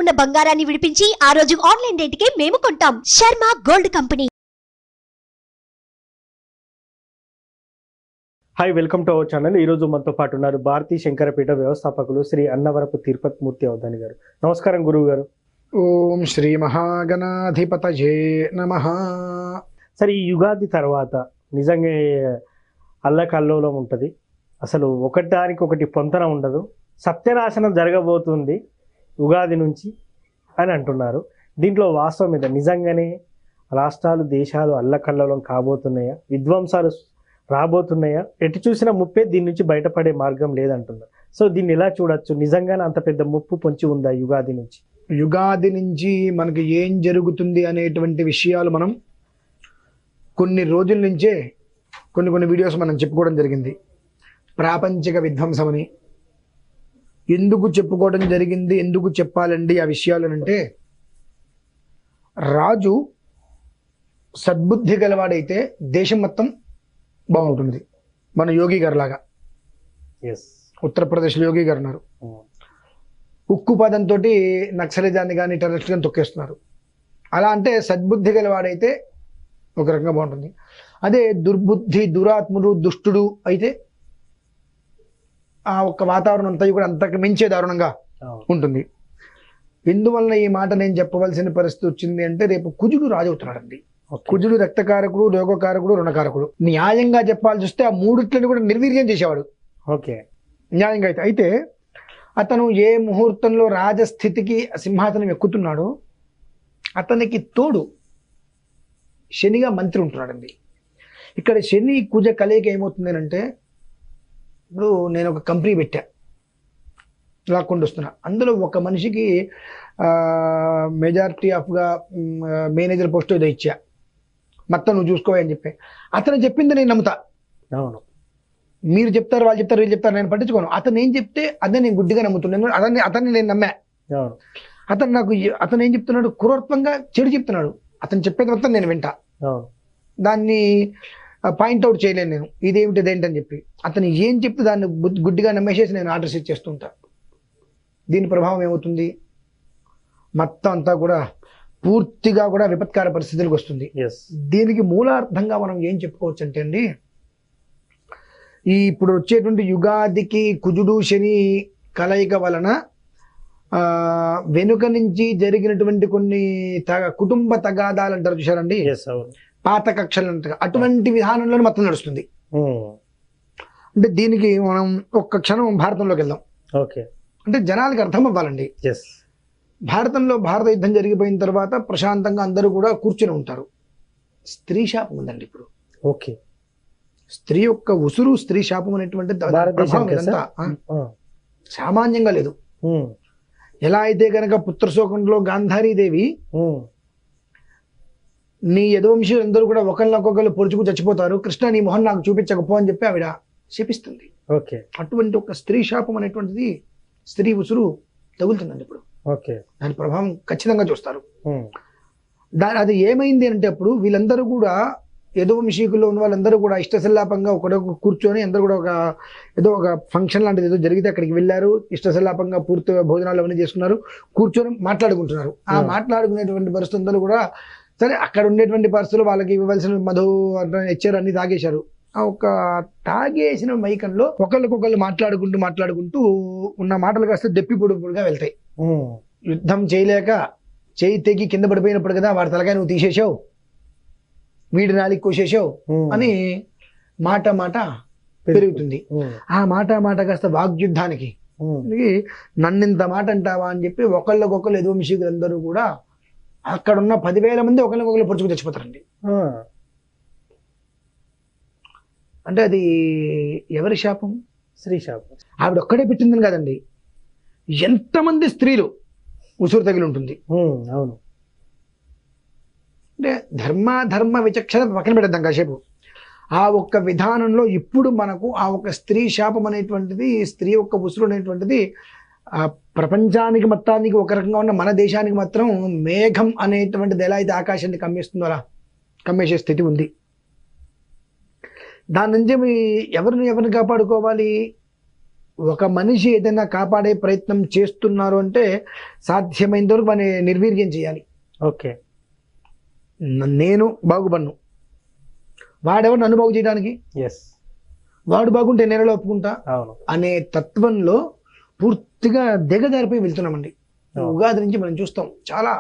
ఉన్న బంగారాన్ని విడిపించి ఆ రోజు ఆన్లైన్ రేటుకే మేము కొంటాం. Sharma gold company. Hi, welcome to our channel. ఈరోజు మనతో పాటు ఉన్నారు భారతీ శంకరపీఠ వ్యవస్థాపకులు శ్రీ అన్నవరపు తిరుపతి మూర్తి అవధాని గారు. నమస్కారం గురువు గారు. ఓం శ్రీ మహాగణాధిపతయే నమః. సరే, ఈ యుగాది తర్వాత నిజంగా అల్లకల్లోలం ఉంటుంది. అసలు ఒకటానికి ఒకటి పొంతన ఉండదు. సత్యనాశనం జరగబోతుంది యుగాది నుంచి అని అంటున్నారు. దీంట్లో వాస్తవం మీద నిజంగానే రాష్ట్రాలు దేశాలు అల్లకల్లోలం కాబోతున్నాయా? విధ్వంసాలు రాబోతున్నాయా? ఎటు చూసినా ముప్పే, దీని నుంచి బయటపడే మార్గం లేదంటున్నారు. సో దీన్ని ఎలా చూడొచ్చు? నిజంగానే అంత పెద్ద ముప్పు పొంచి ఉందా యుగాది నుంచి? యుగాది నుంచి మనకి ఏం జరుగుతుంది అనేటువంటి విషయాలు మనం కొన్ని రోజుల నుంచే కొన్ని వీడియోస్ మనం చెప్పుకోవడం జరిగింది. ప్రాపంచిక విధ్వంసం అని ఎందుకు చెప్పుకోవడం జరిగింది, ఎందుకు చెప్పాలండి ఆ విషయాలు అంటే, రాజు సద్బుద్ధి గలవాడైతే దేశం మొత్తం బాగుంటుంది. మన యోగి గారు లాగా, ఉత్తరప్రదేశ్లో యోగి గారు ఉన్నారు. ఉక్కు పదంతో నక్సలిజాన్ని కానీ టెర్రరిస్ట్ కానీ తొక్కేస్తున్నారు. అలా అంటే సద్బుద్ధి గలవాడైతే ఒక రకంగా బాగుంటుంది. అదే దుర్బుద్ధి, దురాత్ముడు, దుష్టుడు అయితే ఆ ఒక్క వాతావరణం అంతా కూడా అంతకు మించే దారుణంగా ఉంటుంది. ఎందువలన ఈ మాట నేను చెప్పవలసిన పరిస్థితి వచ్చింది అంటే, రేపు కుజుడు రాజు అవుతున్నాడండి. కుజుడు రక్తకారకుడు, రోగకారకుడు, రుణకారకుడు. న్యాయంగా చెప్పాల్సి వస్తే ఆ మూడిట్లని కూడా నిర్వీర్యం చేసేవాడు. ఓకే, న్యాయంగా అయితే అతను ఏ ముహూర్తంలో రాజస్థితికి సింహాసనం ఎక్కుతున్నాడో అతనికి తోడు శనిగా మంత్రి ఉంటున్నాడండి. ఇక్కడ శని కుజ కలయిక ఏమవుతుంది అంటే, ఇప్పుడు నేను ఒక కంపెనీ పెట్టా, లాక్కుండా వస్తున్నా. అందులో ఒక మనిషికి మెజారిటీ ఆఫ్గా మేనేజర్ పోస్ట్ ఏదో ఇచ్చా, మొత్తం నువ్వు చూసుకోవని చెప్పి. అతను చెప్పింది నేను నమ్ముతా. అవును, మీరు చెప్తారు, వాళ్ళు చెప్తారు, వీళ్ళు చెప్తారు, నేను పట్టించుకోను. అతను ఏం చెప్తే అదే నేను గుడ్డిగా నమ్ముతున్నాను. అతన్ని నేను నమ్మా. అతను ఏం చెప్తున్నాడు, క్రూరత్వంగా చెడు చెప్తున్నాడు. అతను చెప్పేది మొత్తం నేను వింటా, దాన్ని పాయింట్అవుట్ చేయలేను నేను, ఇదేంటి అని చెప్పి. అతను ఏం చెప్తే దాన్ని గుడ్డిగా నమ్మేసేసి నేను ఆర్డర్స్ ఇచ్చేస్తుంటా. దీని ప్రభావం ఏమవుతుంది, మొత్తం అంతా కూడా పూర్తిగా కూడా విపత్కార పరిస్థితులకు వస్తుంది. దీనికి మూలార్థంగా మనం ఏం చెప్పుకోవచ్చు అంటే అండి, ఈ ఇప్పుడు వచ్చేటువంటి యుగాదికి కుజుడు శని కలయిక వలన వెనుక నుంచి జరిగినటువంటి కొన్ని కుటుంబ తగాదాలు అంటారు చూసారండి, పాత కక్షలు అంటారు, అటువంటి విధానంలో మొత్తం నడుస్తుంది. అంటే దీనికి మనం ఒక్క క్షణం భారతంలోకి వెళ్దాం. ఓకే, అంటే జనాలకి అర్థం అవ్వాలండి. భారతంలో భారత యుద్ధం జరిగిపోయిన తర్వాత ప్రశాంతంగా అందరూ కూడా కూర్చొని ఉంటారు. స్త్రీ శాపం ఉందండి ఇప్పుడు. ఓకే, స్త్రీ యొక్క ఉసురు, స్త్రీ శాపం అనేటువంటి సామాన్యంగా లేదు. ఎలా అయితే గనక పుత్రశోకంలో గాంధారీదేవి నీ యదువంశీయులందరూ కూడా ఒకరినొకొకరు పొడుచుకు చచ్చిపోతారు, కృష్ణ నీ మొహం నాకు చూపించకపో అని చెప్పి ఆవిడ శపిస్తుంది. ఓకే, అటువంటి ఒక స్త్రీ శాపం అనేటువంటిది, స్త్రీ ఉసురు తగులుతుందండి ఇప్పుడు. ఓకే, దాని ప్రభావం ఖచ్చితంగా చూస్తారు. అది ఏమైంది అంటే, అప్పుడు వీళ్ళందరూ కూడా యదువంశీకుల్లో ఉన్న వాళ్ళందరూ కూడా ఇష్టసల్లాపంగా ఒకడొక కూర్చొని అందరూ కూడా ఏదో ఒక ఫంక్షన్ లాంటిది ఏదో జరిగితే అక్కడికి వెళ్ళారు. ఇష్టసల్లాపంగా పూర్తి భోజనాలు అవన్నీ చేసుకున్నారు, కూర్చొని మాట్లాడుకుంటున్నారు. ఆ మాట్లాడుకునేటువంటి పరిస్థితులు కూడా సరే, అక్కడ ఉండేటువంటి పరిస్థితులు వాళ్ళకి ఇవ్వాల్సిన మధు ఇచ్చారు, అన్ని తాగేశారు. ఆ ఒక తాగేసిన మైకంలో ఒకళ్ళకొకళ్ళు మాట్లాడుకుంటూ ఉన్న మాటలు కాస్త దెప్పి పొడుపుడుగా వెళ్తాయి. యుద్ధం చేయలేక చేయి తెగి కింద పడిపోయినప్పుడు కదా వాడి తలకాయ నువ్వు తీసేసావు, వీడి నాలికి కోసేసావు అని మాట పెరుగుతుంది. ఆ మాట కాస్త వాగ్యుద్ధానికి, నన్నింత మాట అంటావా అని చెప్పి ఒకళ్ళకొకళ్ళు యదువంశీకులందరూ కూడా అక్కడ ఉన్న 10,000 మంది ఒకళ్ళకొకళ్ళు పొడుచుకు తెచ్చిపోతారండి. అంటే అది ఎవరి శాపం? స్త్రీ శాపం. ఆవిడ ఒక్కడే పెట్టిందని కాదండి, ఎంతమంది స్త్రీలు ఉసురు తగిలి ఉంటుంది. అవును, అంటే ధర్మ విచక్షణ పక్కన పెట్టేద్దాం కాసేపు. ఆ ఒక్క విధానంలో ఇప్పుడు మనకు ఆ ఒక స్త్రీ శాపం అనేటువంటిది, స్త్రీ యొక్క ఉసురు అనేటువంటిది ఆ ప్రపంచానికి మొత్తానికి ఒక రకంగా ఉన్న మన దేశానికి మాత్రం మేఘం అనేటువంటిది ఎలా అయితే ఆకాశాన్ని కమ్మేస్తుందో అలా కమ్మేసే స్థితి ఉంది. దాని నుంచి ఎవరిని కాపాడుకోవాలి? ఒక మనిషి ఏదైనా కాపాడే ప్రయత్నం చేస్తున్నారు అంటే సాధ్యమైనంత వరకు వాడిని నిర్వీర్యం చేయాలి. ఓకే. నేను బాగుపడ్ను, వాడెవరు నన్ను బాగు చేయడానికి? ఎస్. వాడు బాగుంటే నేను ఒప్పుకుంటా అవును. అనే తత్వంలో పూర్తిగా దిగజారిపోయి వెళ్తున్నామండి. ఉగాది నుంచి మనం చూస్తాం చాలా.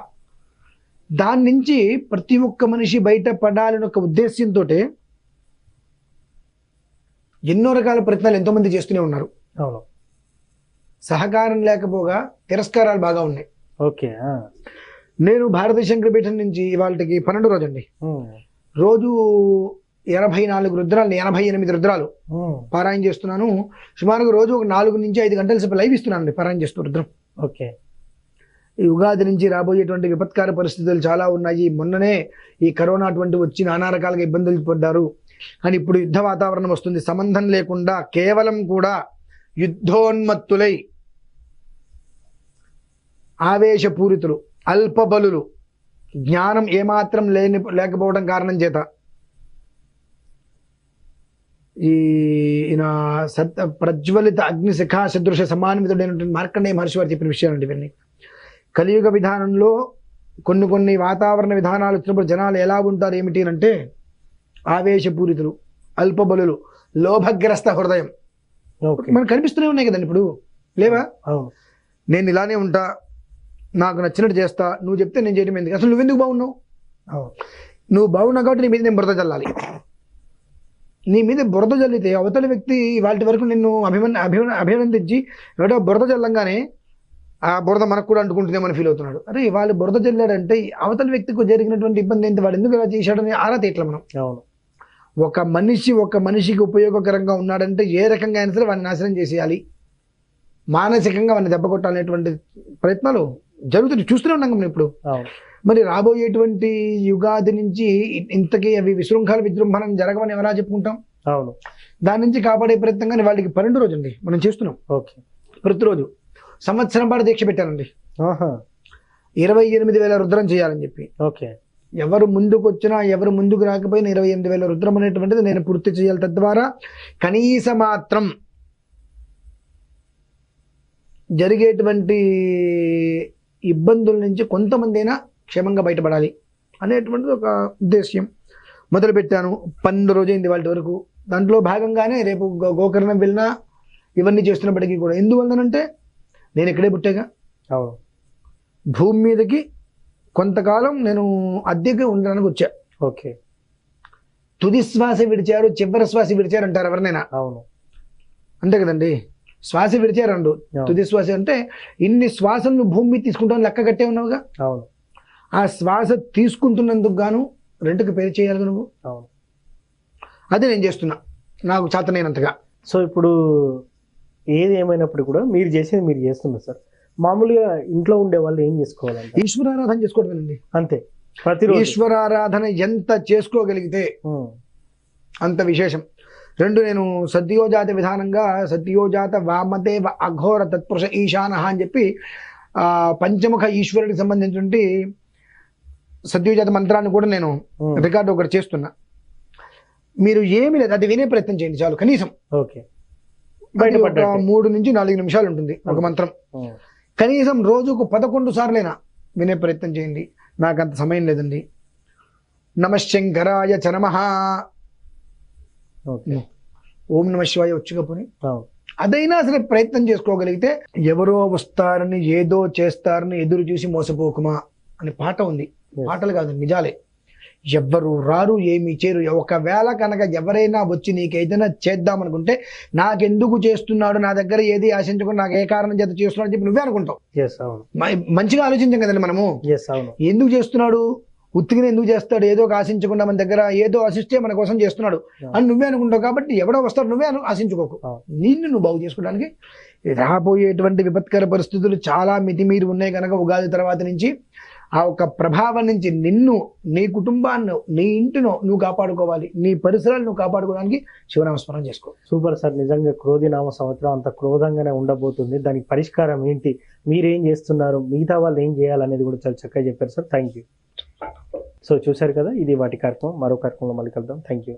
దాని నుంచి ప్రతి ఒక్క మనిషి బయటపడాలని ఒక ఉద్దేశంతో ఎన్నో రకాల ప్రయత్నాలు ఎంతో మంది చేస్తూనే ఉన్నారు. అవును. సహకారం లేకపోగా తిరస్కారాలు బాగా ఉన్నాయి. ఓకే. నేను భారతీయ శంకరపీఠం నుంచి ఇవాళకి 12 రోజు అండి. రోజు 84 రుద్రాలు, 88 రుద్రాలు పారాయణ చేస్తున్నాను. సుమారుగా రోజు ఒక 4 నుంచి 5 గంటల సేపు లైవ్ ఇస్తున్నానండి పారాయణ చేస్తూ రుద్రం. ఓకే. ఈ ఉగాది నుంచి రాబోయేటువంటి విపత్కార పరిస్థితులు చాలా ఉన్నాయి. మొన్ననే ఈ కరోనా అటువంటి వచ్చి నానా రకాలుగా ఇబ్బందులు పడ్డారు. కానీ ఇప్పుడు యుద్ధ వాతావరణం వస్తుంది. సంబంధం లేకుండా కేవలం కూడా యుద్ధోన్మత్తులై ఆవేశపూరితులు, అల్పబలులు, జ్ఞానం ఏమాత్రం లేకపోవడం కారణం చేత ఈయన ప్రజ్వలిత అగ్ని శిఖా సదృశ సమాన్వితుడైనటువంటి మార్కండేయ మహర్షి వారు చెప్పిన విషయాలండి ఇవన్నీ. కలియుగ విధానంలో కొన్ని వాతావరణ విధానాలు వచ్చినప్పుడు జనాలు ఎలా ఉంటారు ఏమిటి అంటే ఆవేశపూరితులు, అల్పబలులు, లోభగ్రస్త హృదయం మనకు కనిపిస్తూనే ఉన్నాయి కదండి ఇప్పుడు, లేవా? నేను ఇలానే ఉంటా, నాకు నచ్చినట్టు చేస్తా, నువ్వు చెప్తే నేను చేయడం ఎందుకు, అసలు నువ్వెందుకు బాగున్నావు? నువ్వు బాగున్నావు కాబట్టి నీ మీద నేను బురద చల్లాలి. నీ మీద బురద చల్లితే అవతల వ్యక్తి వాటి వరకు నిన్ను అభినందించి ఎవడో బురద చల్లంగానే ఆ బురద మనకు కూడా అంటుకుంటుందేమని ఫీల్ అవుతున్నాడు. అరే వాళ్ళు బురద చల్లాడంటే అవతల వ్యక్తికి జరిగినటువంటి ఇబ్బంది ఏంటి, వాడు ఎందుకు ఇలా చేశాడని ఆరా తీయట్లా మనం. ఒక మనిషికి ఉపయోగకరంగా ఉన్నాడంటే ఏ రకంగా అయినా సరే వాడిని నాశనం చేసేయాలి, మానసికంగా వాడిని దెబ్బ కొట్టాలనేటువంటి ప్రయత్నాలు జరుగుతుంది, చూస్తూనే ఉన్నాం మనం ఇప్పుడు. మరి రాబోయేటువంటి యుగాది నుంచి ఇంతకీ అవి విశృంఖల విజృంభణం జరగవని ఎవరా చెప్పుకుంటాం? అవును. దాని నుంచి కాపాడే ప్రయత్నంగా వాళ్ళకి 12 రోజు అండి మనం చేస్తున్నాం. ఓకే. ప్రతిరోజు సంవత్సరం పాటు దీక్ష పెట్టానండి. 28,000 రుద్రం చేయాలని చెప్పి. ఓకే. ఎవరు ముందుకు వచ్చినా ఎవరు ముందుకు రాకపోయినా 28,000 రుద్రం అనేటువంటిది నేను పూర్తి చేయాలి. తద్వారా కనీస మాత్రం జరిగేటువంటి ఇబ్బందుల నుంచి కొంతమంది అయినా క్షేమంగా బయటపడాలి అనేటువంటిది ఒక ఉద్దేశ్యం. మొదలుపెట్టాను. 12 రోజైంది వాళ్ళ వరకు. దాంట్లో భాగంగానే రేపు గోకర్ణం వెళ్ళినా ఇవన్నీ చేస్తున్నప్పటికీ కూడా ఎందువల్లనంటే నేను ఇక్కడే పుట్టాగా, భూమి మీదకి కొంతకాలం నేను అద్దెకి ఉండడానికి వచ్చా. ఓకే. తుది శ్వాస విడిచారు, చివరి శ్వాస విడిచారు అంటారు ఎవరినైనా. అవును. అంతే కదండి. శ్వాస విడిచారండు, తుది శ్వాస అంటే ఇన్ని శ్వాసలు భూమి మీద తీసుకుంటాను లెక్క కట్టే ఉన్నావుగా. అవును. ఆ శ్వాస తీసుకుంటున్నందుకు గాను రెంట్కి పే చేయాలి నువ్వు. అవును. అదే నేను చేస్తున్నా నాకు చేతనైనంతగా. సో ఇప్పుడు ఏది ఏమైనప్పుడు కూడా మీరు చేసేది మీరు చేస్తున్నారు సార్. మామూలుగా ఇంట్లో ఉండే వాళ్ళు ఏం చేసుకోవాలంటే ఈశ్వరారాధన చేసుకోవడమేనండి, అంతే. ప్రతిరోజు ఈశ్వరారాధన ఎంత చేసుకోగలిగితే అంత విశేషం. 2 నేను సద్యోజాత విధానంగా సద్యోజాత వామదేవ అఘోర తత్పురుష ఈశాన అని చెప్పి పంచముఖ ఈశ్వరుడికి సంబంధించినటువంటి సద్యోజాత మంత్రాన్ని కూడా నేను రికార్డు ఒకటి చేస్తున్నా. మీరు ఏమి లేదు, అది వినే ప్రయత్నం చేయండి చాలు. కనీసం ఓకే, ఒక 3 నుంచి 4 నిమిషాలు ఉంటుంది ఒక మంత్రం. కనీసం రోజుకు 11 సార్లైనా వినే ప్రయత్నం చేయండి. నాకు అంత సమయం లేదండి. నమశంకరాయ చ నమః, ఓం నమ శివాయ వచ్చుకపోని అదైనా సరే ప్రయత్నం చేసుకోగలిగితే ఎవరో వస్తారని ఏదో చేస్తారని ఎదురు చూసి మోసపోకుమా అనే పాట ఉంది. పాటలు కాదు, నిజాలే. ఎవ్వరు రారు, ఏమి చేరు. ఒకవేళ కనుక ఎవరైనా వచ్చి నీకేదైనా చేద్దాం అనుకుంటే నాకెందుకు చేస్తున్నాడు, నా దగ్గర ఏది ఆశించకుండా నాకు ఏ కారణం చేత చేస్తున్నాడు చెప్పి నువ్వే అనుకుంటావు. మంచిగా ఆలోచించాం కదండి మనము. ఎందుకు చేస్తున్నాడు, ఉత్తిగా ఎందుకు చేస్తాడు, ఏదో ఆశించకుండా మన దగ్గర ఏదో ఆశిస్తే మన కోసం చేస్తున్నాడు అని నువ్వే అనుకుంటావు. కాబట్టి ఎవడో వస్తాడు, నువ్వే ఆశించుకోకు. నువ్వు బాగు చేసుకోవడానికి రాబోయేటువంటి విపత్కర పరిస్థితులు చాలా మితిమీరి ఉన్నాయి కనుక ఉగాది తర్వాత నుంచి ఆ ఒక ప్రభావం నుంచి నిన్ను, నీ కుటుంబాన్ని, నీ ఇంటిను నువ్వు కాపాడుకోవాలి, నీ పరిసరాలు నువ్వు కాపాడుకోవడానికి శివనామస్మరణ చేసుకో. Super sir. నిజంగా క్రోధినామ సంవత్సరం అంత క్రోధంగానే ఉండబోతుంది. దానికి పరిష్కారం ఏంటి, మీరేం చేస్తున్నారు, మిగతా వాళ్ళు ఏం చేయాలనేది కూడా చాలా చక్కగా చెప్పారు సార్. Thank you. సో చూశారు కదా, ఇది వాటి కార్యక్రమం. మరో కార్యక్రమంలో మళ్ళీ కలుద్దాం. Thank you.